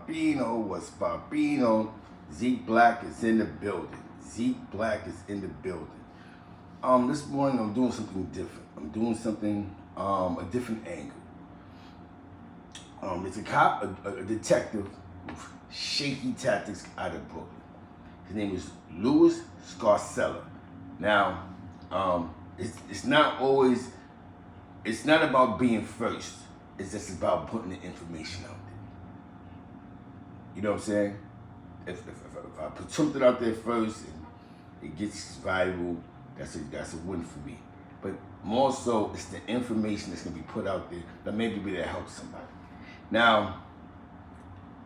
Barbino? What's Barbino? Zeke Black is in the building. Zeke Black is in the building. This morning I'm doing something different. I'm doing something, a different angle. It's a cop, a detective with shaky tactics out of Brooklyn. His name is Louie Scarcella. Now, it's not always, it's not about being first. It's just about putting the information out there. You know what I'm saying? If I put something out there first and it gets valuable, that's a win for me. But more so, it's the information that's gonna be put out there that maybe will help somebody. Now,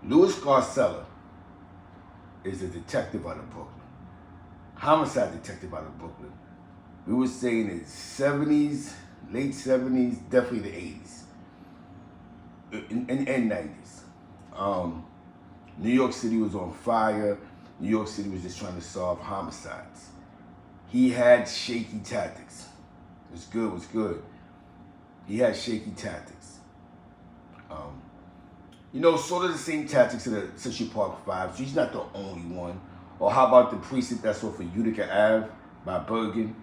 Louie Scarcella is a detective out of Brooklyn. Homicide detective out of Brooklyn. We would say in the 70s, late 70s, definitely the 80s, and 90s. New York City was on fire. New York City was just trying to solve homicides. He had shaky tactics. It was good. He had shaky tactics. Sort of the same tactics of the Central Park 5. So he's not the only one. Or how about the precinct that's off of Utica Ave by Bergen?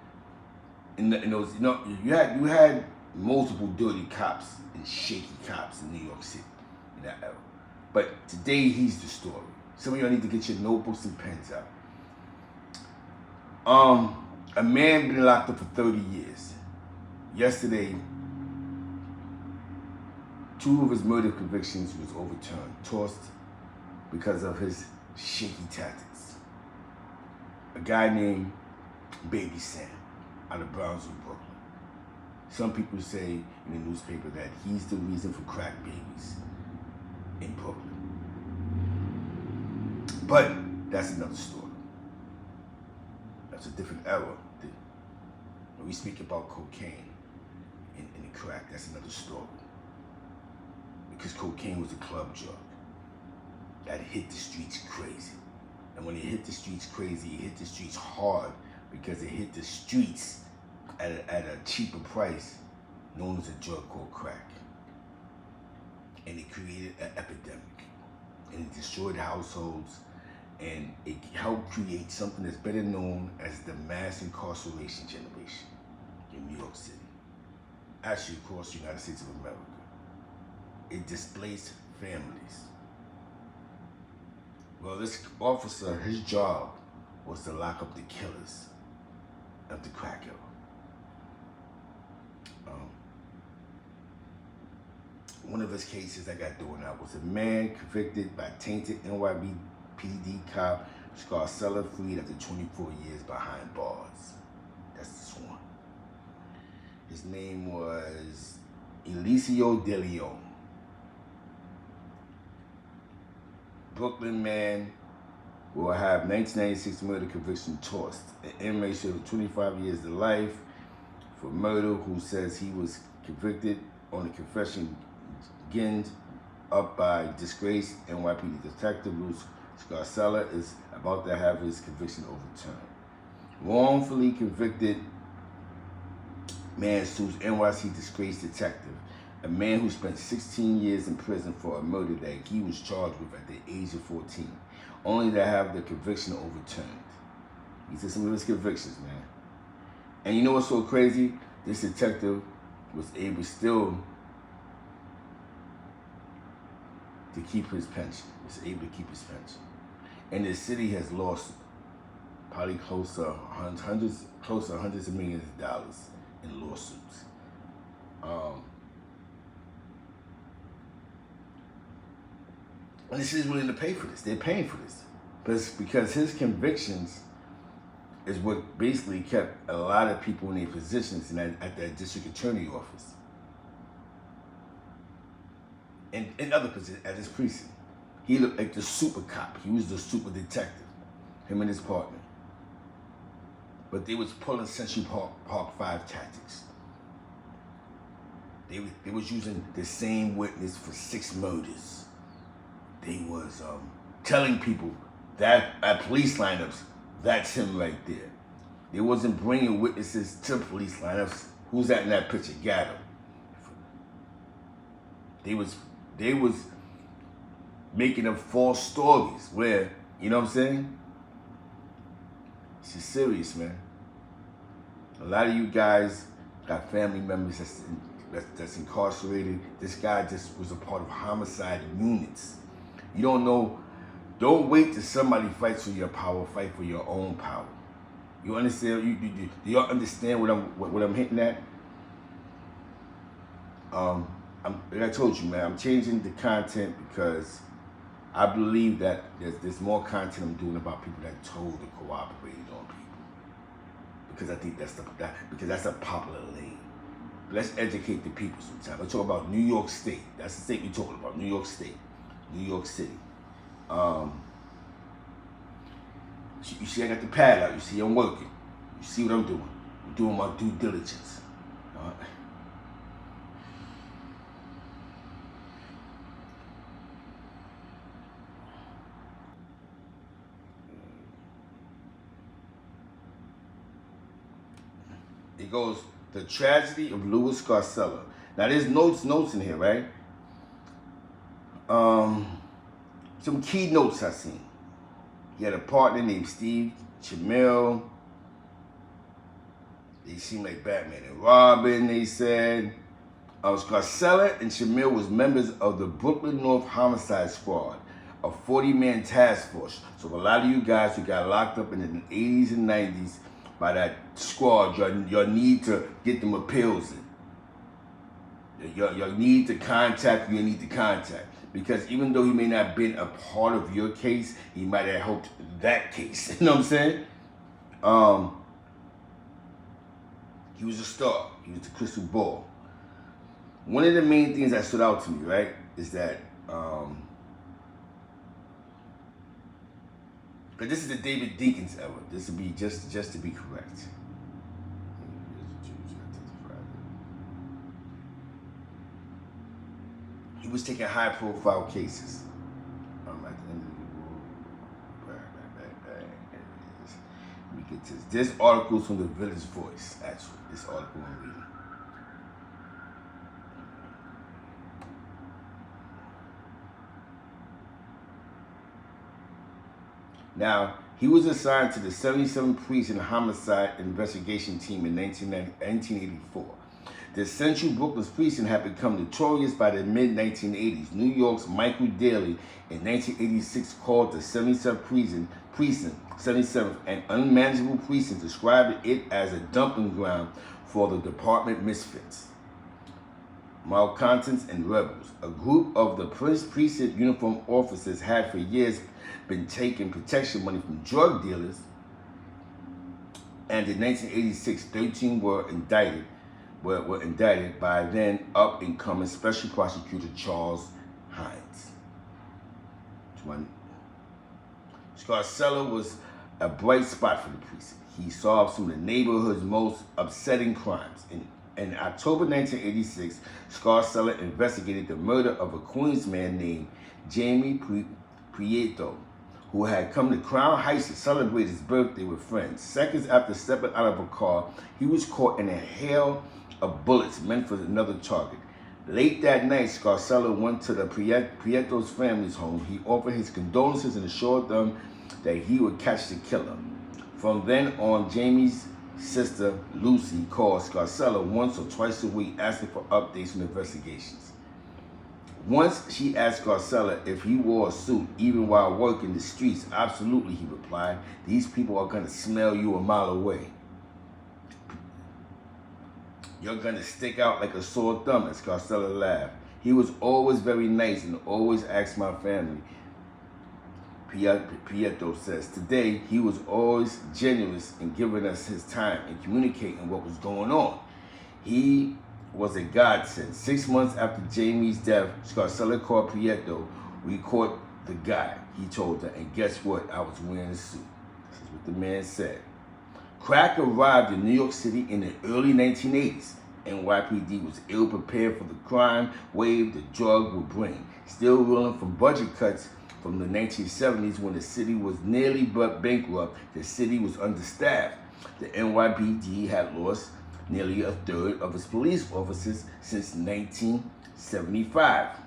In those, you had multiple dirty cops and shaky cops in New York City in that era. But today he's the story. Some of y'all need to get your notebooks and pens out. A man been locked up for 30 years. Yesterday, 2 of his murder convictions was overturned, tossed because of his shaky tactics. A guy named Baby Sam out of Brownsville, Brooklyn. Some people say in the newspaper that he's the reason for crack babies in Brooklyn. But that's another story. That's a different era. When we speak about cocaine and crack, that's another story. Because cocaine was a club drug that hit the streets crazy. And when it hit the streets crazy, it hit the streets hard because it hit the streets at a cheaper price known as a drug called crack. And it created an epidemic. And it destroyed households. And it helped create something that's better known as the mass incarceration generation in New York City. Actually, across the United States of America. It displaced families. Well, this officer, his job was to lock up the killers of the crack era. One of his cases I got thrown out was a man convicted by tainted NYPD cop Scarcella freed after 24 years behind bars. That's this one. His name was Eliseo De Leon. Brooklyn man will have 1996 murder conviction tossed. An inmate served 25 years to life for murder who says he was convicted on a confession ginned up by disgraced NYPD detective Louie Scarcella is about to have his conviction overturned. Wrongfully convicted man sues NYC disgraced detective, a man who spent 16 years in prison for a murder that he was charged with at the age of 14, only to have the conviction overturned. He said some of his convictions, man. And you know what's so crazy? This detective was able still to keep his pension. Was able to keep his pension. And the city has lost probably close to hundreds of millions of dollars in lawsuits. And the city's willing to pay for this. They're paying for this. But it's because his convictions is what basically kept a lot of people in their positions at that district attorney office. And other positions at his precinct. He looked like the super cop. He was the super detective. Him and his partner. But they was pulling Central Park 5 tactics. They was using the same witness for 6 murders. They was telling people that at police lineups, that's him right there. They wasn't bringing witnesses to police lineups. Who's that in that picture? Got him. They was making up false stories where, you know what I'm saying? This is serious, man. A lot of you guys got family members that's incarcerated. This guy just was a part of homicide units. You don't know. Don't wait till somebody fights for your power. Fight for your own power. You understand? Do y'all understand what I'm hitting at? Like I told you, man, I'm changing the content because I believe that there's more content I'm doing about people that told or cooperated on people. Because I think because that's a popular lane. Let's educate the people sometime. Let's talk about New York State. That's the state we're talking about. New York State. New York City. You see I got the pad out. You see I'm working. You see what I'm doing. I'm doing my due diligence. All right. It goes, the tragedy of Louie Scarcella. Now there's notes in here, right? Some key notes I seen. He had a partner named Steve Chamil. They seemed like Batman and Robin, they said. Scarcella and Chamil was members of the Brooklyn North Homicide Squad, a 40-man task force. So a lot of you guys who got locked up in the 80s and 90s by that squad, your need to get them appeals in. Your need to contact, you need to contact. Because even though he may not have been a part of your case, he might have helped that case. You know what I'm saying? He was a star. He was the crystal ball. One of the main things that stood out to me, right, is that, but this is the David Dinkins era. This would be just to be correct. He was taking high-profile cases. At the end of the let me get this. This article's from the Village Voice. Actually, this article I'm reading. Now, he was assigned to the 77th Precinct Homicide Investigation Team in 1984. The Central Brooklyn Precinct had become notorious by the mid-1980s. New York's Michael Daly in 1986 called the 77th Precinct 77th an unmanageable precinct, described it as a dumping ground for the department misfits, malcontents, and rebels. A group of the precinct uniformed officers had for years been taking protection money from drug dealers, and in 1986, 13 were indicted by then up-and-coming Special Prosecutor Charles Hines. Scarcella was a bright spot for the precinct. He solved some of the neighborhood's most upsetting crimes. In October 1986, Scarcella investigated the murder of a Queens man named Jamie Prieto, who had come to Crown Heights to celebrate his birthday with friends. Seconds after stepping out of a car, he was caught in a hail of bullets meant for another target. Late that night, Scarcella went to the Prieto's family's home. He offered his condolences and assured them that he would catch the killer. From then on, Jamie's sister, Lucy, called Scarcella once or twice a week asking for updates on investigations. Once she asked Scarcella if he wore a suit even while working the streets. Absolutely, he replied. These people are going to smell you a mile away. You're going to stick out like a sore thumb, and Scarcella laughed. He was always very nice and always asked my family, Prieto says. Today, he was always generous in giving us his time and communicating what was going on. He was a godsend. 6 months after Jamie's death, Scarcella called Prieto. We caught the guy, he told her, and guess what? I was wearing a suit. This is what the man said. Crack arrived in New York City in the early 1980s. NYPD was ill prepared for the crime wave the drug would bring. Still reeling from budget cuts from the 1970s when the city was nearly bankrupt, the city was understaffed. The NYPD had lost nearly a third of its police officers since 1975.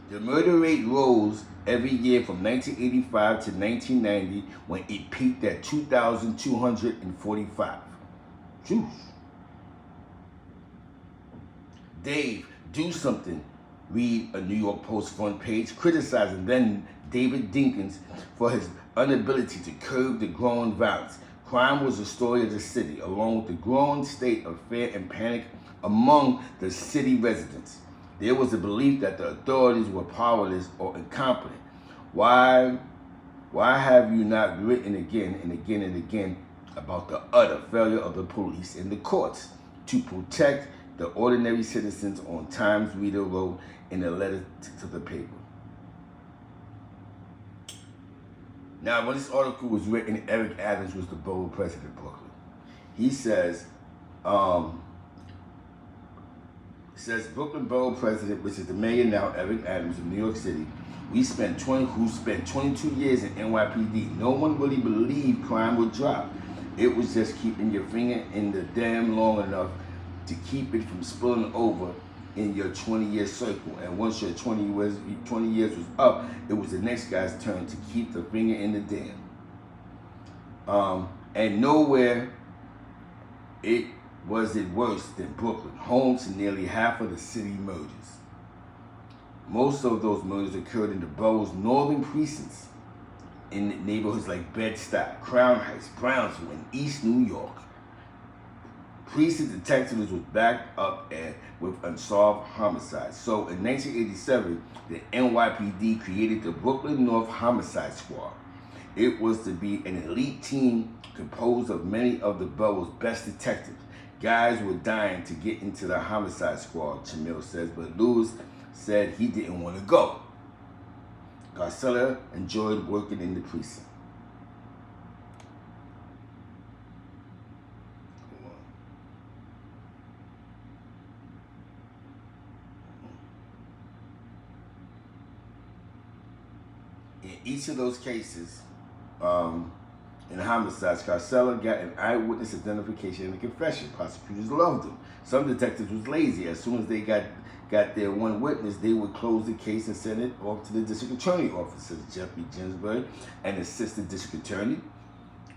The murder rate rose every year from 1985 to 1990 when it peaked at 2,245. Juice. Dave, do something. Read a New York Post front page criticizing then David Dinkins for his inability to curb the growing violence. Crime was the story of the city, along with the growing state of fear and panic among the city residents. There was a belief that the authorities were powerless or incompetent. Why have you not written again and again and again about the utter failure of the police and the courts to protect the ordinary citizens on Times Reader wrote in a letter to the paper? Now, when this article was written, Eric Adams was the borough president of Brooklyn. He says, Brooklyn borough president, which is the mayor now, Eric Adams of New York City, who spent 22 years in NYPD. No one really believed crime would drop. It was just keeping your finger in the dam long enough to keep it from spilling over in your 20-year circle. And once your 20 years was up, it was the next guy's turn to keep the finger in the dam. And nowhere was it worse than Brooklyn, home to nearly half of the city murders. Most of those murders occurred in the borough's northern precincts, in neighborhoods like Bed-Stuy, Crown Heights, Brownsville, and East New York. Precinct detectives was backed up with unsolved homicides. So in 1987, the NYPD created the Brooklyn North Homicide Squad. It was to be an elite team composed of many of the borough's best detectives. Guys were dying to get into the homicide squad, Chamil says, but Louie said he didn't want to go. Scarcella enjoyed working in the precinct. In each of those cases, in homicide, Scarcella got an eyewitness identification and a confession. Prosecutors loved him. Some detectives was lazy. As soon as they got their one witness, they would close the case and send it off to the district attorney office, says Jeffrey Ginsburg, an assistant district attorney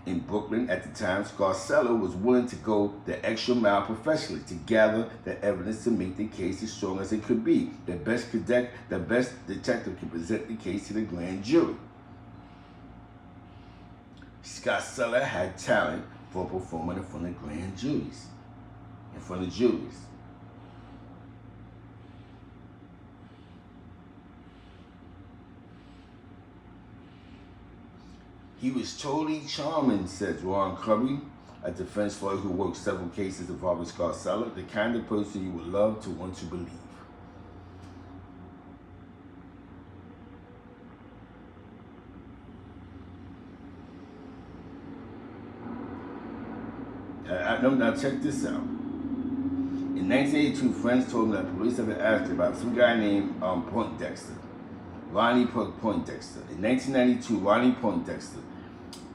in Brooklyn at the time. Scarcella was willing to go the extra mile professionally to gather the evidence to make the case as strong as it could be. The best detective can present the case to the grand jury. Scarcella had talent for performing in front of grand juries, He was totally charming, says Ron Curry, a defense lawyer who worked several cases involving Scarcella, the kind of person you would love to want to believe. Now check this out. In 1982, friends told him that police had been asked about some guy named Ronnie Poindexter. In 1992, Ronnie Poindexter,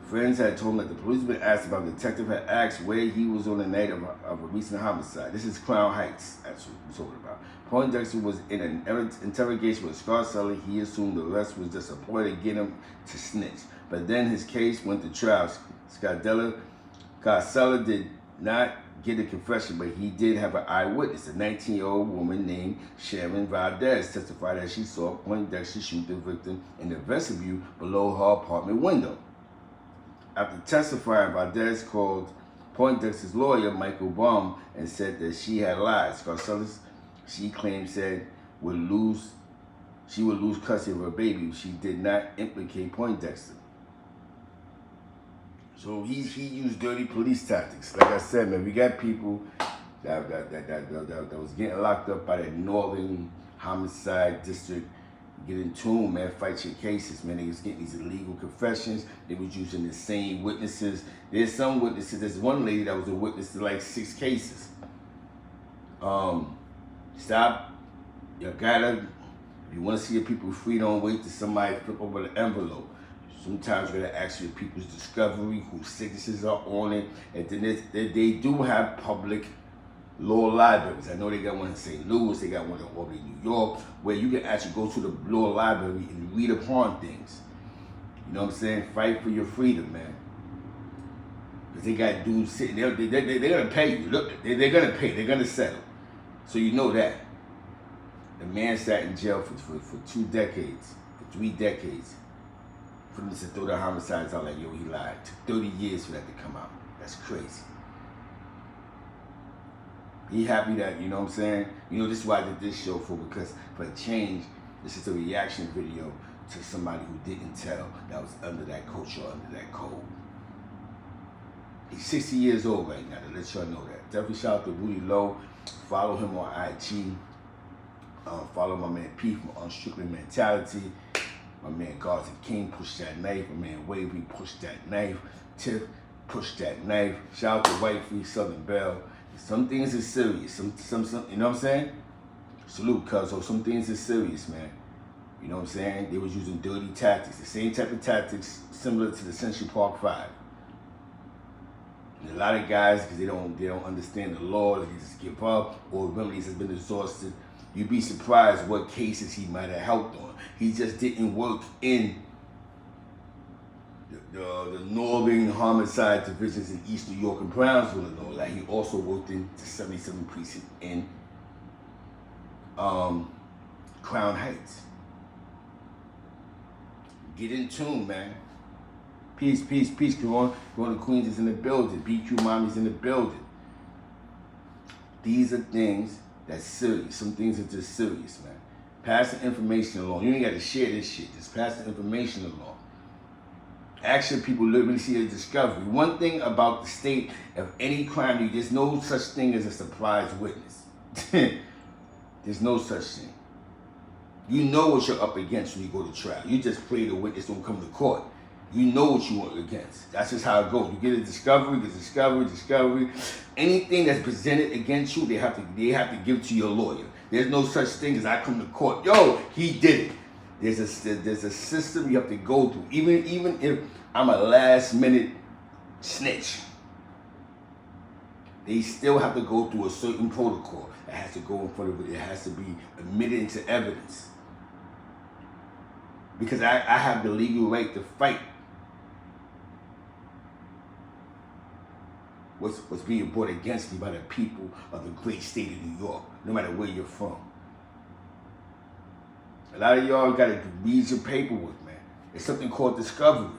friends had told him that the police had been asked about. The detective had asked where he was on the night of a recent homicide. This is Crown Heights, that's what we're talking about. Poindexter was in an interrogation with Scarcella. He assumed the arrest was just a ploy to get him to snitch. But then his case went to trial. Scarcella did not get a confession, but he did have an eyewitness. A 19-year-old woman named Sharon Valdez testified that she saw Poindexter shoot the victim in the vestibule below her apartment window. After testifying, Valdez called Poindexter's lawyer, Michael Baum, and said that she had lied. Scarcella, she claimed, said she would lose custody of her baby. She did not implicate Poindexter. So he used dirty police tactics. Like I said, man, we got people that was getting locked up by that northern homicide district. Get in tune, man, fight your cases, man. They was getting these illegal confessions. They was using the same witnesses. There's some witnesses. There's one lady that was a witness to like 6 cases. Stop. You gotta, if you want to see your people free, don't wait till somebody flip over the envelope. Sometimes you're gonna ask your people's discovery, whose signatures are on it, and then they do have public law libraries. I know they got one in St. Louis, they got one in Albany, New York, where you can actually go to the law library and read upon things. You know what I'm saying? Fight for your freedom, man. Because they got dudes sitting there, they're going to pay you. Look, they're going to pay, they're going to settle. So you know that. The man sat in jail for 2 decades, for 3 decades. For them to throw the homicides out like, yo, he lied. It took 30 years for that to come out. That's crazy. He happy that, you know what I'm saying? You know, this is why I did this show for, because for a change, this is a reaction video to somebody who didn't tell, that was under that culture, under that code. He's 60 years old right now, to let y'all know that. Definitely shout out to Rudy Lowe. Follow him on IG. Follow my man P from Unstrictly Mentality. My man Garza King, push that knife. My man Wavy, push that knife. Tiff, push that knife. Shout out to White Free Southern Bell. Some things is serious. Some, you know what I'm saying? Salute, cuz. So some things is serious, man. You know what I'm saying? They was using dirty tactics. The same type of tactics similar to the Central Park 5. And a lot of guys, because they don't understand the law, they just give up, or remedies has been exhausted. You'd be surprised what cases he might have helped on. He just didn't work in the northern homicide divisions in East New York and Brownsville and all that. He also worked in the 77 precinct in Crown Heights. Get in tune, man. Peace, peace, peace. Going to Queens is in the building. BQ Mommy's in the building. These are things that's serious. Some things are just serious, man. Pass the information along. You ain't got to share this shit. Just pass the information along. Actually, people literally see a discovery. One thing about the state of any crime, there's no such thing as a surprise witness. There's no such thing. You know what you're up against when you go to trial. You just pray the witness don't come to court. You know what you want against. That's just how it goes. You get a discovery, discovery. Anything that's presented against you, they have to give to your lawyer. There's no such thing as I come to court. Yo, he did it. There's a system you have to go through. Even if I'm a last minute snitch, they still have to go through a certain protocol. It has to go in front of it. It has to be admitted into evidence. Because I have the legal right to fight what's being brought against me by the people of the great state of New York, no matter where you're from. A lot of y'all got to read your paperwork, man. It's something called discovery.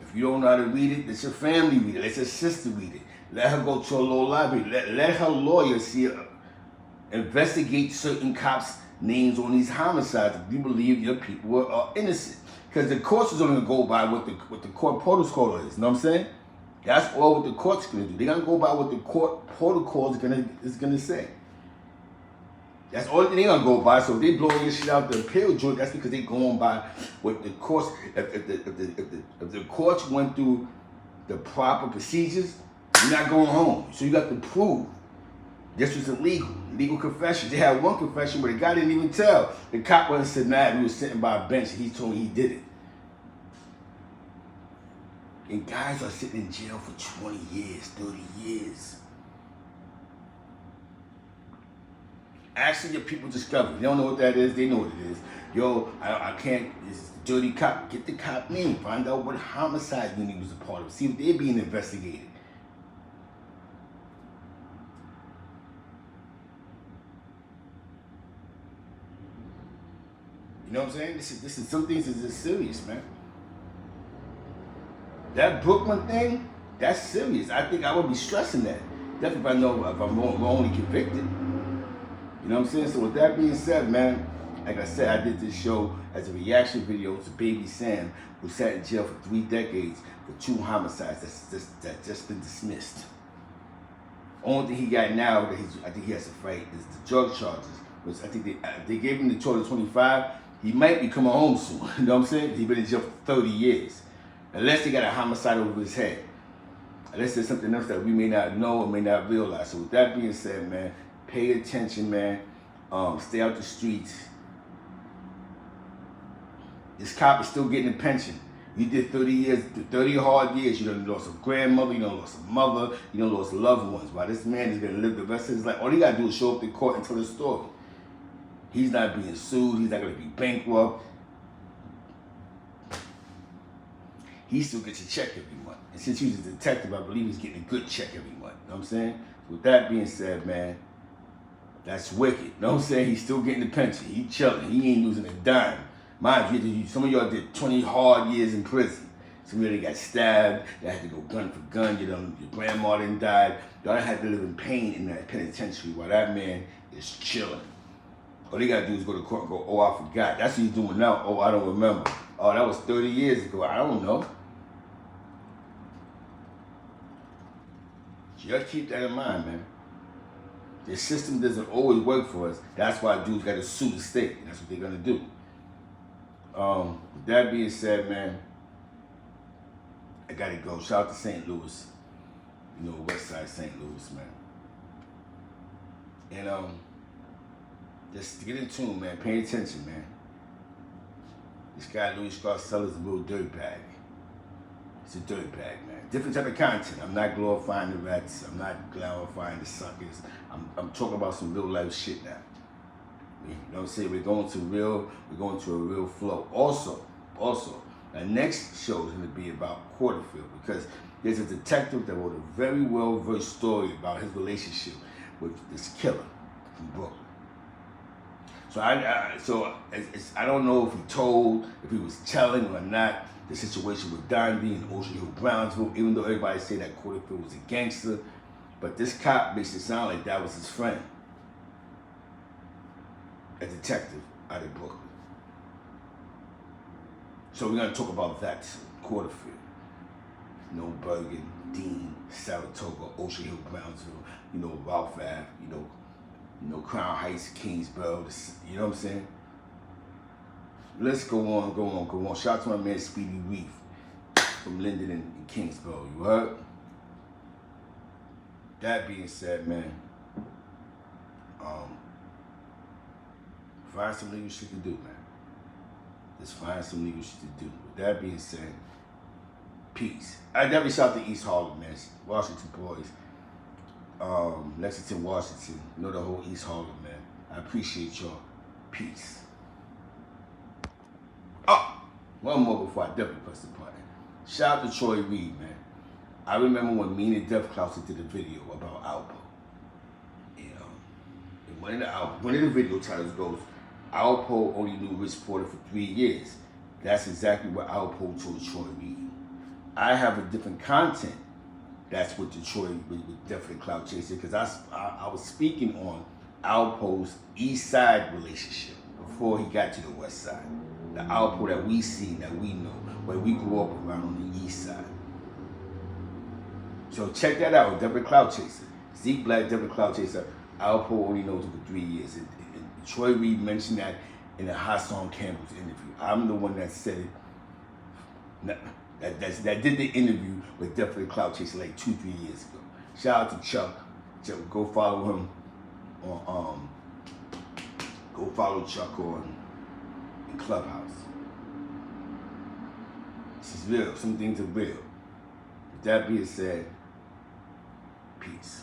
If you don't know how to read it, let your family read it. Let your sister read it. Let her go to a law library. Let her lawyer investigate certain cops' names on these homicides if you believe your people are innocent. Because the courts is only going to go by what the court protocol is. You know what I'm saying? That's all what the court's going to do. They're going to go by what the court protocol is going to say. That's all they're going to go by. So if they blow your shit out the appeal joint, that's because they're going by what the courts, if the courts went through the proper procedures, you're not going home. So you got to prove this was illegal. Legal confession. They had one confession where the guy didn't even tell. The cop went and said, nah, he was sitting by a bench and he told me he did it. And guys are sitting in jail for 20 years, 30 years. Actually, your people discover. They don't know what that is. They know what it is. Yo, I can't, it's a dirty cop. Get the cop name. Find out what homicide unit he was a part of. See if they're being investigated. You know what I'm saying? This is some things is just serious, man. That Brooklyn thing, that's serious. I think I would be stressing that. Definitely if I know if I'm wrongly convicted. You know what I'm saying? So with that being said, man, like I said, I did this show as a reaction video to Baby Sam, who sat in jail for 3 decades for 2 homicides that's just been dismissed. Only thing he got now that I think he has to fight is the drug charges, which I think they gave him the total of 25. He might be coming home soon. You know what I'm saying? He's been in jail for 30 years. Unless they got a homicide over his head. Unless there's something else that we may not know or may not realize. So with that being said, man, pay attention, man. Stay out the streets. This cop is still getting a pension. You did 30 years, 30 hard years. You done lost a grandmother, you done lost a mother, you done lost loved ones. While this man is gonna live the rest of his life, all he gotta do is show up to court and tell his story. He's not being sued, he's not gonna be bankrupt. He still gets a check every month. And since he's a detective, I believe he's getting a good check every month. You know what I'm saying? So with that being said, man, that's wicked. You know what I'm saying? He's still getting the pension. He chilling. He ain't losing a dime. Mind you, some of y'all did 20 hard years in prison. Some of y'all got stabbed. They had to go gun for gun. Your grandma done died. Y'all had to live in pain in that penitentiary while that man is chilling. All they gotta do is go to court and go, oh, I forgot. That's what he's doing now. Oh, I don't remember. Oh, that was 30 years ago. I don't know. Just keep that in mind, man. The system doesn't always work for us. That's why dudes got to sue the state. That's what they're gonna do. With that being said, man, I gotta go. Shout out to St. Louis. You know, West Side St. Louis, man. And just get in tune, man. Pay attention, man. This guy Louie Scarcella is a real dirtbag. It's a dirtbag, man. Different type of content. I'm not glorifying the rats. I'm not glorifying the suckers. I'm talking about some real life shit now. You know what I'm saying? We're going to a real flow. Also, the next show is going to be about Porterfield, because there's a detective that wrote a very well-versed story about his relationship with this killer from Brooklyn. So I don't know if he was telling or not the situation with Don B in Ocean Hill, Brownsville, even though everybody say that Porterfield was a gangster. But this cop makes it sound like that was his friend, a detective out of Brooklyn. So we're gonna talk about that, Porterfield. You know, Bergen, Dean, Saratoga, Ocean Hill, Brownsville, you know, Ralph Ave, you know, Crown Heights, Kingsborough, you know what I'm saying? Let's go on. Shout out to my man Speedy Reef from Linden and Kingsborough, you heard? That being said, man, find some legal shit to do, man. Just find some legal shit to do. With that being said, peace. I definitely shout out to East Harlem, man. Washington boys. Lexington, Washington. You know, the whole East Harlem, man. I appreciate y'all. Peace. Oh, one more before I definitely press the button. Shout out to Troy Reed, man. I remember when me and Def Clouser did a video about Alpo. And one of the video titles goes, Alpo only knew Rich Porter for 3 years. That's exactly what Alpo told Troy Reed. I have a different content. That's what Detroit with definitely Clout Chaser, because I was speaking on Alpo's East Side relationship before he got to the West Side. The Alpo that we see, that we know, where we grew up around on the East Side. So check that out, Deborah Clout Chaser. Zeke Black, Deborah Clout Chaser. Alpo only knows him for 3 years. And Troy Reed mentioned that in a Hassan Campbell's interview. I'm the one that said it. That did the interview with definitely Clout Chaser like 2-3 years ago. Shout out to Chuck. Go follow him on go follow Chuck on Clubhouse. This is real. Some things are real. With that being said, peace.